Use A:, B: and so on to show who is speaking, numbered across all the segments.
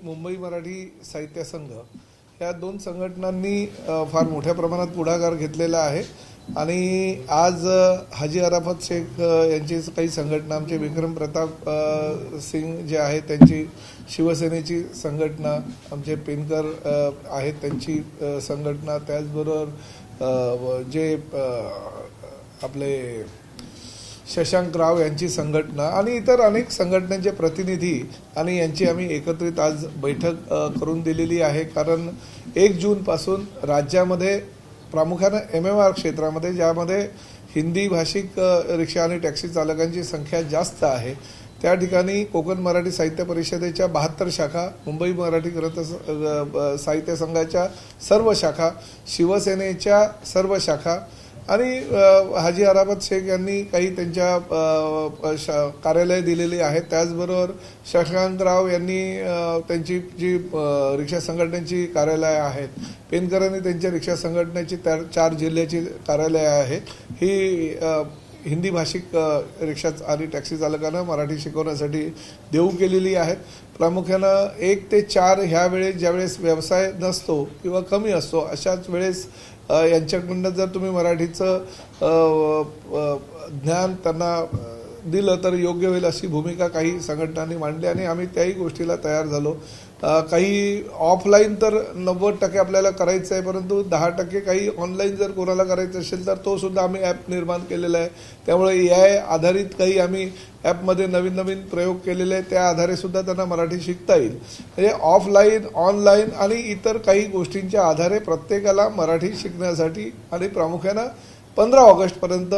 A: मुंबई मराठी साहित्य संघ या दोन संघटनांनी फार मोठ्या प्रमाणात पुढाकार घेतलेला आहे आणि आज हाजी अराफत शेख यांची काही संघटना, आमचे विक्रम प्रताप सिंग जे आहेत त्यांची शिवसेनेची संघटना, आमचे पेनकर आहेत त्यांची संघटना, त्याचबरोबर जे आपले शशांक राव यांची संघटना आणि इतर अनेक संघटनांचे प्रतिनिधी आणि यांची आम्ही एकत्रित आज बैठक करून दिलेली आहे। कारण 1 जूनपासून राज्यामध्ये प्रामुख्याने MMR क्षेत्रामध्ये ज्यामध्ये हिंदी भाषिक रिक्षा आणि टॅक्सी चालकांची संख्या जास्त आहे त्या ठिकाणी कोकण मराठी साहित्य परिषदेच्या 72 शाखा, मुंबई मराठी ग्रंथ साहित्य संघाच्या सर्व शाखा, शिवसेनेच्या सर्व शाखा आणि हाजी अराफत शेख यांनी काही त्यांच्या कार्यालय दिलेली आहेत। त्याचबरोबर शशांकराव यांनी त्यांची जी रिक्षा संघटनेची कार्यालय आहेत, पेनकरांनी त्यांच्या रिक्षा संघटनेची 4 जिल्ह्याची कार्यालय आहेत। ही हिंदी भाषिक रिक्षा आणि टॅक्सी चालकांना मराठी शिकवण्यासाठी देऊ केलेली आहेत। प्रामुख्यानं 1 ते 4 ह्या वेळेस ज्यावेळेस व्यवसाय नसतो किंवा कमी असतो अशाच वेळेस यांच्याकडून जर तुम्ही मराठीचं ज्ञान त्यांना दिलं तर योग्य होईल अशी भूमिका काही संघटनांनी मांडली आणि आम्ही त्याही गोष्टीला तयार झालो। काही ऑफलाईन तर 90% आपल्याला करायचं आहे, परंतु 10% काही ऑनलाईन जर कोणाला करायचं असेल तर तो सुद्धा आम्ही ॲप निर्माण केलेला आहे। त्यामुळे AI आधारित काही आम्ही ॲपमध्ये नवीन नवीन प्रयोग केलेले आहे, त्या आधारे सुद्धा त्यांना मराठी शिकता येईल। म्हणजे ऑफलाईन, ऑनलाईन आणि इतर काही गोष्टींच्या आधारे प्रत्येकाला मराठी शिकण्यासाठी आणि प्रामुख्यानं 15 ऑगस्टपर्यंत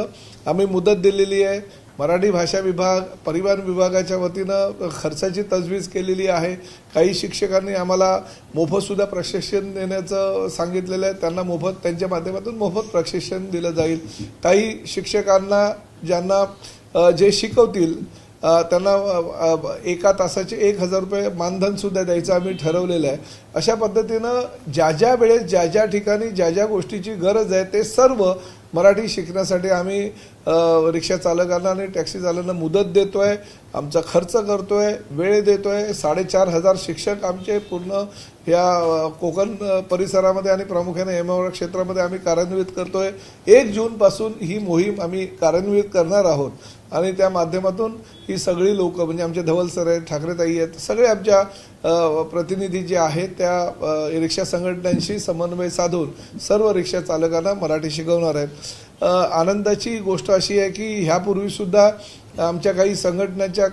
A: आम्ही मुदत दिलेली आहे। मराठी भाषा विभाग, परिवहन विभागाच्या वतीनं खर्चाची तजवीज केलेली आहे। काही शिक्षकांनी आम्हाला मोफतसुद्धा प्रशिक्षण देण्याचं सांगितलेलं आहे, त्यांना मोफत त्यांच्या माध्यमातून मोफत प्रशिक्षण दिलं जाईल। काही शिक्षकांना ज्यांना जे शिकवतील त्यांना 1 तासाचे 1000 रुपये मानधनसुद्धा द्यायचं आम्ही ठरवलेलं आहे। अशा पद्धतीनं ज्या वेळेस ज्या ठिकाणी ज्या गोष्टीची गरज आहे ते सर्व मराठी शिकण्यासाठी आम्ही रिक्षा चालकांना आणि टॅक्सी चालकांना मुदत देतोय, आमचा खर्च करतोय, वेळ देतोय। 4500 शिक्षक आमचे पूर्ण या कोकण परिसरामध्ये आणि प्रामुख्याने MMR क्षेत्रामध्ये आम्ही कार्यान्वित करतोय। 1 जूनपासून ही मोहीम आम्ही कार्यान्वित करणार आहोत आणि त्या माध्यमातून ही सगळी लोक म्हणजे आमचे धवल सर आहेत, ठाकरेताई आहेत, सगळे आमच्या प्रतिनिधी जे आहेत त्या रिक्षा संघटनांशी समन्वय साधून सर्व रिक्षा चालकांना मराठी शिकवणार आहेत। आनंदाची गोष्ट अशी आहे की ह्यापूर्वीसुद्धा आमच्या काही संघटनांच्या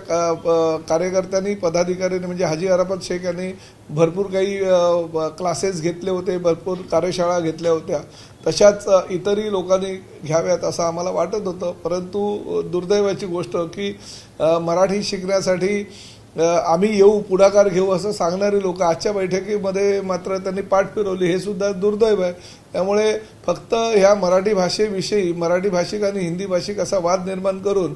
A: कार्यकर्त्यांनी, पदाधिकाऱ्यांनी म्हणजे हाजी अराफत शेख यांनी भरपूर काही क्लासेस घेतले होते, भरपूर कार्यशाळा घेतल्या होत्या, तशाच इतरही लोकांनी घ्याव्यात असं आम्हाला वाटत होतं। परंतु दुर्दैवाची गोष्ट की मराठी शिकण्यासाठी आम्ही येऊ, पुढाकार घेऊ असं सांगणारे लोक आजच्या बैठकीमध्ये मात्र त्यांनी पाठ फिरवली, हे सुद्धा दुर्दैव आहे। त्यामुळे फक्त ह्या मराठी भाषेविषयी मराठी भाषिक आणि हिंदी भाषिक असा वाद निर्माण करून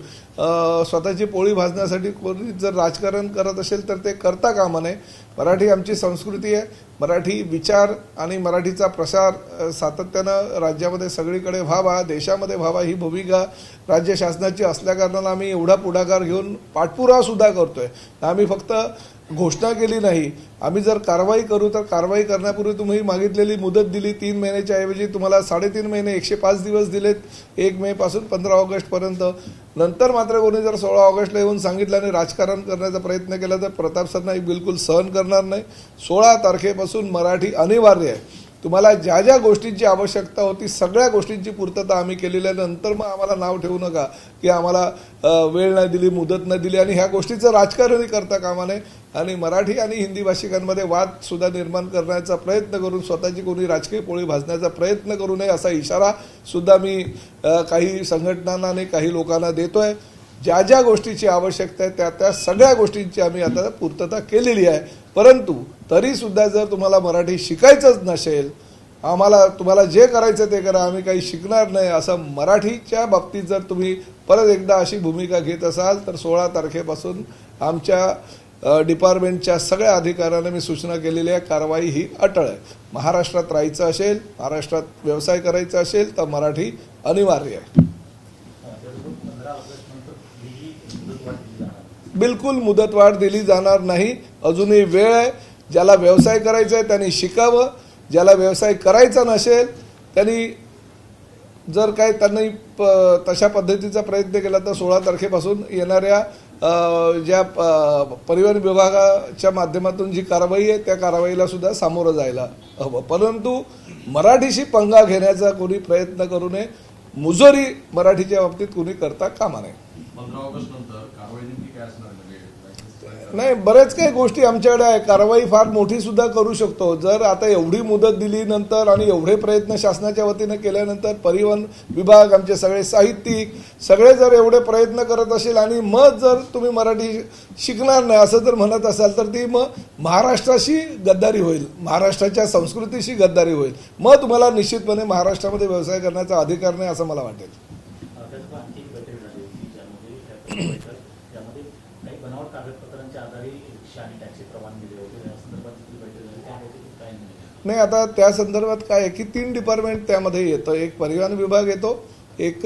A: स्वतःची पोळी भाजण्यासाठी कोणी जर राजकारण करत असेल तर ते करता कामा नये। मराठी आमची संस्कृती आहे, मराठी विचार आणि मराठीचा प्रसार सातत्यानं राज्यामध्ये सगळीकडे व्हावा, देशामध्ये व्हावा ही भूमिका राज्य शासनाची असल्याकारणानं आम्ही एवढा पुढाकार घेऊन पाठपुरावासुद्धा करतोय। आम्ही फक्त घोषणा केली नाही, आम्ही जर कारवाई करू तर कारवाई करण्यापूर्वी तुम्ही मागितलेली मुदत दिली 3 महिन्याच्या ऐवजी तुम्हाला 3.5 महिने 105 दिवस दिलेत 1 मे पासून 15 ऑगस्टपर्यंत। नंतर मात्र कोणी जर 16 ऑगस्टला येऊन सांगितलं आणि राजकारण करण्याचा प्रयत्न केला तर प्रताप सरना बिलकुल सहन करणार नाही। 16 तारखेपासून मराठी अनिवार्य आहे। तुम्हाला ज्या गोष्टींची आवश्यकता होती सगळ्या गोष्टींची पूर्तता आम्ही केलेली आहे। नंतर मग आम्हाला नाव ठेवू नका की आम्हाला वेळ नाही दिली, मुदत नाही दिली आणि ह्या गोष्टीचं राजकारणही करता कामा नये आणि मराठी आणि हिंदी भाषिकांमध्ये वाद सुद्धा निर्माण करण्याचा प्रयत्न करून स्वतःची कोणी राजकीय पोळी भाजण्याचा प्रयत्न करू नये असा इशारा सुद्धा मी काही संघटनांना आणि काही लोकांना देतोय। ज्या गोष्टीची आवश्यकता आहे त्या सगळ्या गोष्टींची आम्ही आता पूर्तता केलेली आहे। परंतु तरीसुद्धा जर तुम्हाला मराठी शिकायचंच नसेल, तुम्हाला जे करायचं ते करा, आम्ही काही शिकणार नाही असं मराठीच्या बाबतीत जर तुम्ही परत एकदा अशी भूमिका घेत असाल तर 16 तारखेपासून आमच्या डिपार्टमेंटच्या सगळ्या अधिकाऱ्यांना मी सूचना केलेली आहे, कारवाई ही अटळ आहे। महाराष्ट्रात राहायचं असेल, महाराष्ट्रात व्यवसाय करायचा असेल तर मराठी अनिवार्य आहे। बिलकुल मुदतवाढ दिली जाणार नाही, अजूनही वेळ आहे। ज्याला व्यवसाय करायचा आहे त्यांनी शिकावं, ज्याला व्यवसाय करायचा नसेल त्यांनी जर काय त्यांनी तशा पद्धतीचा प्रयत्न केला तर 16 तारखेपासून येणाऱ्या ज्या परिवहन विभागाच्या माध्यमातून जी कारवाई आहे त्या कारवाईला सुद्धा सामोरं जायला हवं. परंतु मराठीशी पंगा घेण्याचा कोणी प्रयत्न करू नये. मुजोरी मराठीच्या बाबतीत कोणी करता कामा नये.
B: 15 ऑगस्ट नंतर कारवाई नेमकी काय असणार?
A: नाही, बऱ्याच काही गोष्टी आमच्याकडे आहे. कारवाई फार मोठी सुद्धा करू शकतो. जर आता एवढी मुदत दिली नंतर आणि एवढे प्रयत्न शासनाच्या वतीनं केल्यानंतर परिवहन विभाग, आमचे सगळे साहित्यिक सगळे जर एवढे प्रयत्न करत असेल आणि मग जर तुम्ही मराठी शिकणार नाही असं जर म्हणत असाल तर ती मग महाराष्ट्राशी गद्दारी होईल, महाराष्ट्राच्या संस्कृतीशी गद्दारी होईल. मग तुम्हाला निश्चितपणे महाराष्ट्रामध्ये व्यवसाय करण्याचा अधिकार नाही असं मला वाटेल.
C: बनावट कागदपत्रांच्या आधारे रिक्षा आणि टॅक्सी परवानगी दिली होती. या संदर्भात बैठक झाली त्यामध्ये काय
A: नाही, आता त्या संदर्भात काय आहे की 3 डिपार्टमेंट त्यामध्ये येतं. एक परिवहन विभाग येतो, एक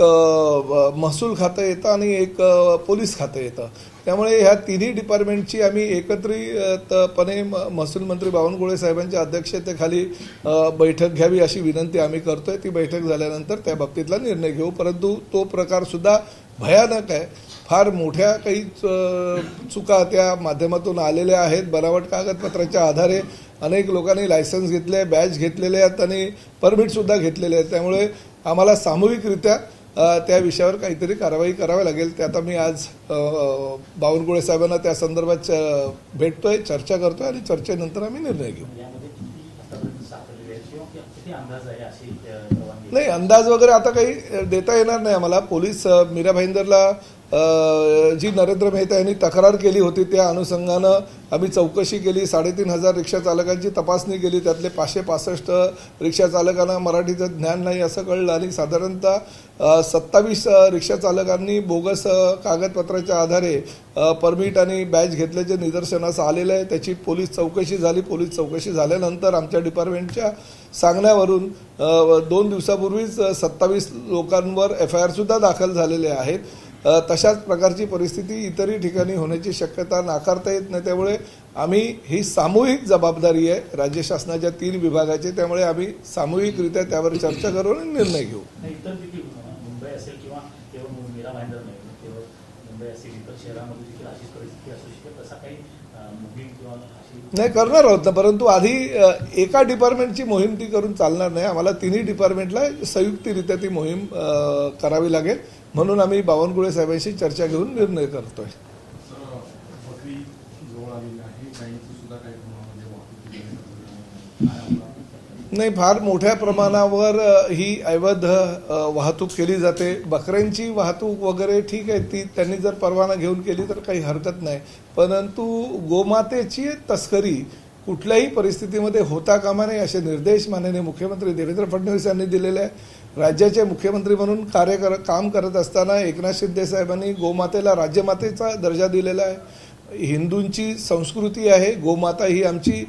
A: महसूल खातं येतं आणि एक पोलीस खातं येतं. त्यामुळे ह्या तिन्ही डिपार्टमेंटची आम्ही एकत्रितपणे महसूल मंत्री बावनकुळे साहेबांच्या अध्यक्षतेखाली बैठक घ्यावी अशी विनंती आम्ही करतोय. ती बैठक झाल्यानंतर त्या बाबतीतला निर्णय घेऊ. परंतु तो प्रकार सुद्धा भयानक आहे. फार मोठ्या काही चुका त्या माध्यमातून आलेल्या आहेत. बनावट कागदपत्राच्या आधारे अनेक लोकांनी लायसन्स घेतले, बॅच घेतलेले आहेत आणि परमिटसुद्धा घेतलेले आहेत. त्यामुळे आम्हाला सामूहिकरित्या त्या विषयावर काहीतरी कारवाई करावी लागेल. ते आता मी आज बावनकुळे साहेबांना त्या संदर्भात भेटतोय, चर्चा करतोय आणि चर्चेनंतर आम्ही निर्णय घेऊ. नाही, अंदाज वगैरे आता काही देता येणार नाही आम्हाला. पोलीस मीरा भाईंदरला जी नरेंद्र मेहता यांनी तक्रार केली होती त्या अनुषंगानं आम्ही चौकशी केली. 3,500 रिक्षा चालकांची तपासणी केली. त्यातले 565 रिक्षा चालकांना मराठीचं ज्ञान नाही असं कळलं आणि साधारणतः 27 रिक्षा चालकांनी बोगस कागदपत्राच्या आधारे परमिट आणि बॅच घेतल्याचे निदर्शनास आलेलं आहे. त्याची पोलीस चौकशी झाली. पोलीस चौकशी झाल्यानंतर आमच्या डिपार्टमेंटच्या सांगण्यावरून 2 दिवसापूर्वीच 27 लोकांवर FIR सुद्धा दाखल झालेले आहेत. तशाच प्रकारची परिस्थिती इतरही ठिकाणी होण्याची शक्यता नाकारता येत नाही. त्यामुळे आम्ही ही सामूहिक जबाबदारी आहे राज्य शासनाच्या 3 विभागाची. त्यामुळे आम्ही सामूहिकरित्या त्यावर चर्चा करून निर्णय घेऊ.
C: मुंबई असेल किंवा केवळ मीरा भाईंदर नाही, केवळ मुंबई असेल इतर शहरामध्ये देखील अशीच परिस्थिती असू शकते. तसा काही मोहीम किंवा
A: नाही करणार आहोत ना, परंतु आधी एका डिपार्टमेंटची मोहीम ती करून चालणार नाही. आम्हाला तिन्ही डिपार्टमेंटला संयुक्तरित्या ती मोहीम करावी लागेल. म्हणून आम्ही बावनकुळे साहेबांशी चर्चा घेऊन निर्णय करतोय. नाही, फार मोठ्या प्रमाणावर ही अवैध वाहतूक केली जाते. बकऱ्यांची वाहतूक वगैरे ठीक आहे, ती त्यांनी जर परवाना घेऊन केली तर काही हरकत नाही. परंतु गोमातेची तस्करी कुठल्याही परिस्थितीमध्ये होता कामा नये असे निर्देश माननीय मुख्यमंत्री देवेंद्र फडणवीस यांनी दिलेले आहे. राज्याचे मुख्यमंत्री म्हणून काम करत असताना एकनाथ शिंदे साहेबांनी गोमातेला राज्यमातेचा दर्जा दिलेला आहे. हिंदूंची संस्कृती आहे, गोमाता ही आमची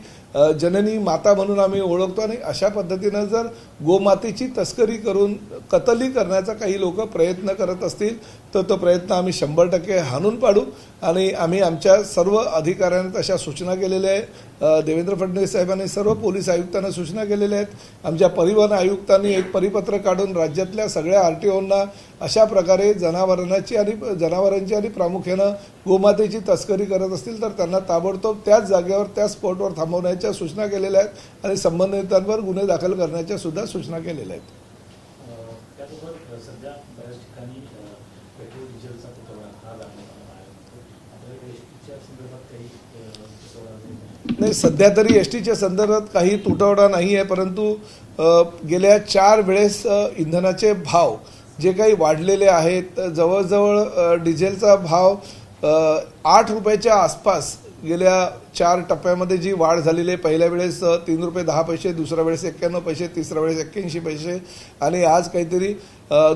A: जननी माता म्हणून आम्ही ओळखतो. आणि अशा पद्धतीनं जर गोमातेची तस्करी करून कतली करण्याचा काही लोक प्रयत्न करत असतील तर तो प्रयत्न आम्ही 100% हाणून पाडू. आणि आम्ही आमच्या सर्व अधिकाऱ्यांना तशा सूचना केलेल्या आहेत. देवेंद्र फडणवीस साहेबांनी सर्व पोलीस आयुक्तांना सूचना केलेल्या आहेत. आमच्या परिवहन आयुक्तांनी एक परिपत्र काढून राज्यातल्या सगळ्या RTOंना अशा प्रकारे जनावरांची आणि प्रामुख्यानं गोमातेची तस्करी करत असतील तर त्यांना ताबडतोब त्याच जागेवर त्याच स्पॉटवर थांबवण्याच्या सूचना केलेल्या आहेत आणि संबंधितांवर गुन्हे दाखल करण्याच्या सुद्धा सूचना केलेल्या आहेत.
C: त्याचबरोबर सध्या बऱ्याच ठिकाणी पेट्रोल डिझेलचा तुटवडा हा जाणवत आहे. एसटीच्या संदर्भात काही
A: नाही, सध्या तरी एसटीच्या संदर्भात काही तुटवडा नाही आहे. परंतु गेल्या 4 वेळेस इंधनाचे भाव जे काही वाढलेले आहेत, जवळजवळ डिझेलचा भाव 8 रुपयाच्या आसपास गेल्या 4 टप्प्यामध्ये जी वाढ झालेली आहे. पहिल्या वेळेस 3 रुपये 10 पैसे, दुसऱ्या वेळेस 91 पैसे, तिसऱ्या वेळेस 81 पैसे आणि आज काहीतरी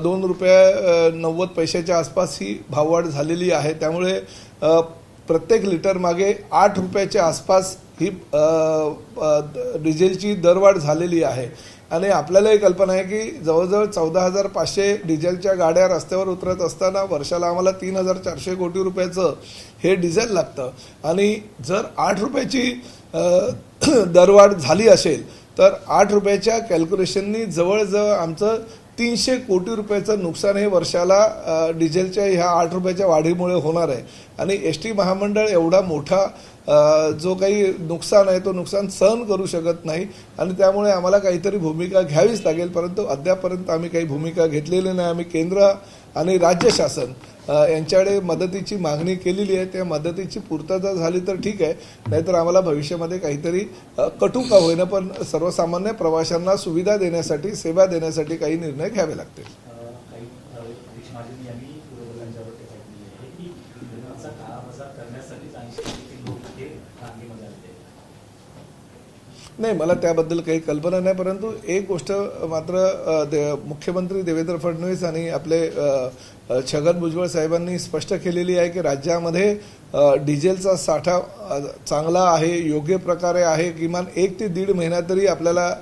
A: 2 रुपये 90 पैशाच्या आसपास ही भाववाढ झालेली आहे. त्यामुळे प्रत्येक लिटर मागे 8 रुपयाच्या आसपास ही डिझेलची दरवाढ झालेली आहे. आणि आपल्यालाही कल्पना आहे की जवळजवळ 14,500 डिझेलच्या गाड्या रस्त्यावर उतरत असताना वर्षाला आम्हाला 3,400 कोटी रुपयाचं हे डिझेल लागतं. आणि जर 8 रुपयाची दरवाढ झाली असेल तर 8 रुपयाच्या कॅल्क्युलेशननी जवळजवळ आमचं 300 कोटी रुपयाचं नुकसान हे वर्षाला डिझेलच्या ह्या 8 रुपयाच्या वाढीमुळे होणार आहे. आणि एस.टी. महामंडळ एवढा मोठा जो काही नुकसान आहे तो नुकसान सहन करू शकत नाही आणि त्यामुळे आम्हाला काहीतरी भूमिका घ्यावीच लागेल. परंतु अद्यापर्यंत आम्ही काही भूमिका घेतलेली नाही. आम्ही केंद्र आणि राज्य शासन यांच्याकडे मदतीची मागणी केलेली आहे. त्या मदतीची पूर्तता झाली तर ठीक आहे, नाहीतर आम्हाला भविष्यामध्ये काहीतरी कटू का होईना पण सर्वसामान्य प्रवाशांना सुविधा देण्यासाठी, सेवा देण्यासाठी काही निर्णय घ्यावे लागतील.
C: काही हरीश महाजन यांनी विरोधकांच्यावर टीका केली आहे की इंधनाचा काळाबाजार करण्यासाठीच 80% लोक हे रांगेमध्ये आले.
A: नाही, मला त्याबद्दल काही कल्पना नाही. परंतु एक गोष्ट मात्र मुख्यमंत्री देवेंद्र फडणवीस आणि आपले छगन भुजबळ साहेबांनी स्पष्ट केलेली आहे की राज्यामध्ये डिझेलचा साठा चांगला आहे, योग्य प्रकारे आहे. किमान 1 ते 1.5 महिना तरी आपल्याला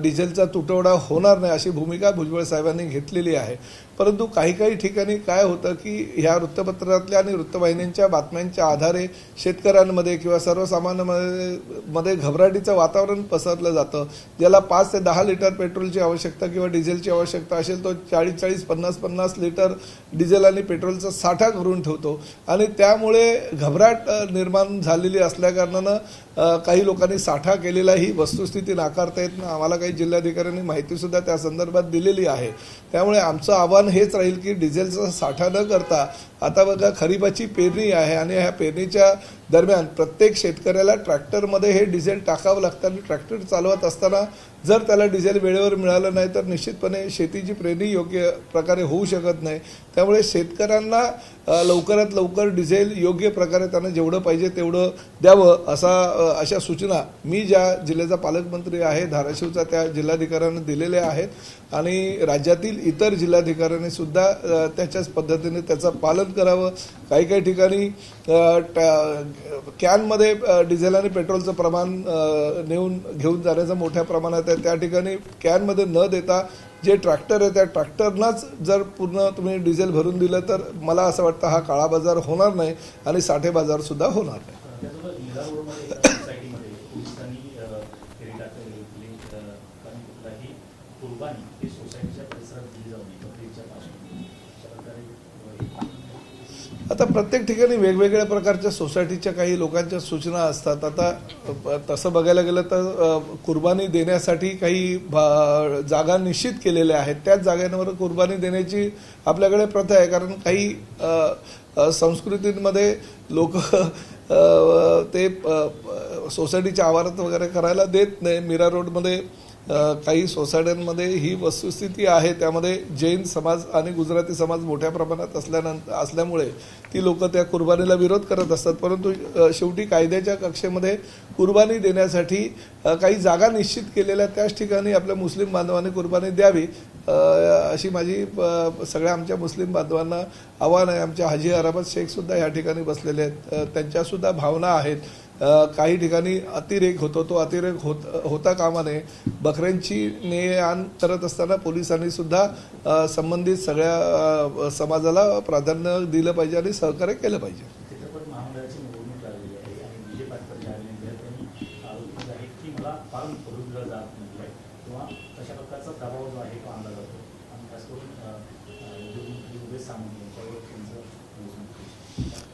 A: डिझेलचा तुटवडा होणार नाही अशी भूमिका भुजबळ साहेबांनी घेतलेली आहे. परंतु काही ठिकाणी काय होतं की ह्या वृत्तपत्रातल्या आणि वृत्तवाहिन्यांच्या बातम्यांच्या आधारे शेतकऱ्यांमध्ये किंवा सर्वसामान्यांमध्ये घबराटीचं वातावरण पसरलं जातं. ज्याला 5 ते 10 लिटर पेट्रोलची आवश्यकता किंवा डिझेलची आवश्यकता असेल तो 40-40, 50-50 लिटर डिझेल आणि पेट्रोलचा साठा करून ठेवतो आणि त्यामुळे घबराट निर्माण झालेली असल्याकारणानं काही लोकांनी साठा केलेला ही वस्तुस्थिती नाकारता येत नाही. आम्हाला काही जिल्हाधिकाऱ्यांनी माहितीसुद्धा त्या संदर्भात दिलेली आहे. त्यामुळे आमचं आव्हान हेच राहील की डिझेलचा साठा न करता आता बघा खरीपाची पेरणी आहे आणि ह्या पेरणीच्या दरम्यान प्रत्येक शेतकऱ्याला ट्रॅक्टरमध्ये हे डिझेल टाकावं लागतं आणि ट्रॅक्टर चालवत असताना जर त्याला डिझेल वेळेवर मिळालं नाही तर निश्चितपणे शेतीची पेरणी योग्य प्रकारे होऊ शकत नाही. त्यामुळे शेतकऱ्यांना लवकरात लवकर डिझेल योग्य प्रकारे त्यांना जेवढं पाहिजे तेवढं द्यावं अशा सूचना मी ज्या जिल्ह्याचा पालकमंत्री आहे धाराशिवचा त्या जिल्हाधिकाऱ्यांना दिलेल्या आहेत आणि राज्यातील इतर जिल्हाधिकाऱ्यांनी सुद्धा त्याच्याच पद्धतीने त्याचं पालन करावं. काही ठिकाणी कॅनमध्ये डिझेल आणि पेट्रोलचं प्रमाण घेऊन जाण्याचं मोठ्या प्रमाणात आहे. त्या ठिकाणी कॅनमध्ये न देता जे ट्रॅक्टर आहे त्या ट्रॅक्टरनाच जर पूर्ण तुम्ही डिझेल भरून दिलं तर मला असं वाटतं हा काळा बाजार होणार नाही आणि साठे बाजार सुद्धा होणार नाही.
C: त्याचबरोबर इंदा रोडमध्ये एका सोसायटीमध्ये पोलिसांनी फेरी टाकली कारण कुठलाही कुर्बानी ही सोसायटीच्या परिसरात दिली जाऊ नये बकरीच्या पासून अशा प्रकारे.
A: आता प्रत्येक ठिकाणी वेगवेगळ्या प्रकारच्या सोसायटीच्या काही लोकांच्या सूचना असतात. आता तसं बघायला गेलं तर कुर्बानी देण्यासाठी काही जागा निश्चित केलेल्या आहेत. त्याच जागांवर कुर्बानी देण्याची आपल्याकडे प्रथा आहे. कारण काही संस्कृतींमध्ये लोक ते सोसायटीच्या आवारात वगैरे करायला देत नाही. मीरा रोडमध्ये काही सोसायट्यांमध्ये ही वस्तुस्थिती आहे. त्यामध्ये जैन समाज आणि गुजराती समाज मोठ्या प्रमाणात असल्यामुळे ती लोक त्या कुर्बानीला विरोध करत असतात. परंतु शेवटी कायद्याच्या कक्षेमध्ये कुर्बानी देण्यासाठी काही जागा निश्चित केलेल्या त्याच ठिकाणी आपल्या मुस्लिम बांधवांनी कुर्बानी द्यावी अशी माझी सगळ्या आमच्या मुस्लिम बांधवांना आव्हान आहे. आमच्या हाजी अराफत शेखसुद्धा या ठिकाणी बसलेले आहेत. त्यांच्यासुद्धा भावना आहेत. काही ठिकाणी अतिरेक होतो, तो अतिरेक होता कामा नये. बकऱ्यांची ने-आण करत असताना पोलिसांनी सुद्धा संबंधित सगळ्या समाजाला प्राधान्य दिलं पाहिजे आणि सहकार्य केलं पाहिजे.
C: चित्रपट महामंडळाची निवडणूक लागलेली आहे आणि विजय पाटकर जे आले त्यांनी आरोप आहे की मला फार करून दिलं जात नाही आहे किंवा तशा प्रकारचा दबाव जो आहे तो आणला जातो आणि खास करून उदय सामंत यांच्यावर त्यांचं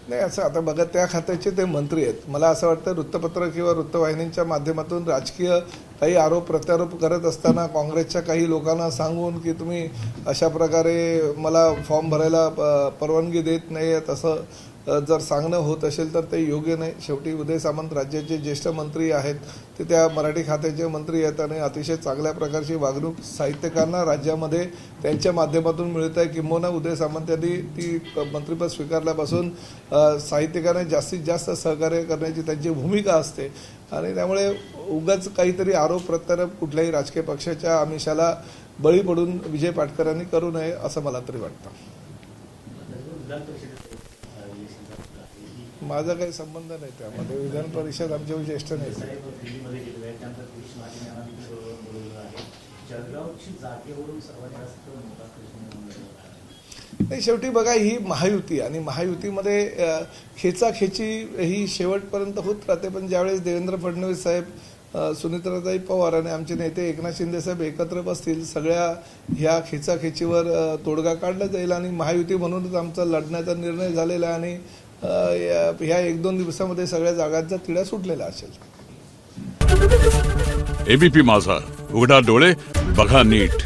A: नाही असं आता बघा त्या खात्याचे ते मंत्री आहेत. मला असं वाटतं वृत्तपत्र किंवा वृत्तवाहिन्यांच्या माध्यमातून राजकीय काही आरोप प्रत्यारोप करत असताना काँग्रेसच्या काही लोकांना सांगून की तुम्ही अशा प्रकारे मला फॉर्म भरायला परवानगी देत नाही आहे तसं जर सांगणं होत असेल तर ते योग्य नाही. शेवटी उदय सामंत राज्याचे ज्येष्ठ मंत्री आहेत. ते त्या मराठी खात्याचे मंत्री आहेत आणि अतिशय चांगल्या प्रकारची वागणूक साहित्यकारांना राज्यामध्ये त्यांच्या माध्यमातून मिळत आहे. किंबहुना उदय सामंत यांनी ती मंत्रिपद स्वीकारल्यापासून साहित्यकारांना जास्तीत जास्त सहकार्य करण्याची त्यांची भूमिका असते आणि त्यामुळे उगाच काहीतरी आरोप प्रत्यारोप कुठल्याही राजकीय पक्षाच्या आमिषाला बळी पडून विजय पाटकरांनी करू नये असं मला तरी वाटतं. माझा काही संबंध नाही त्यामध्ये. विधान परिषद आमच्या ज्येष्ठ नाही.
C: दिल्लीमध्ये गेलेले आहे त्यानंतर हरीश महाजन यांना बोलवलं आहे. जळगावची जागेवरून सर्वात जास्त मोठा प्रश्न
A: नाही, शेवटी बघा ही महायुती आणि महायुतीमध्ये खेचाखेची ही शेवटपर्यंत होत राहते. पण ज्यावेळेस देवेंद्र फडणवीस साहेब, सुनीत्राताई पवार आणि आमचे नेते एकनाथ शिंदे साहेब एकत्र बसतील, सगळ्या ह्या खेचाखेचीवर तोडगा काढला जाईल आणि महायुती म्हणूनच आमचा लढण्याचा निर्णय झालेला आहे आणि ह्या 1-2 दिवसामध्ये सगळ्या जागांचा तिढा सुटलेला असेल.
D: एबीपी माझा, उघडा डोळे बघा नीट.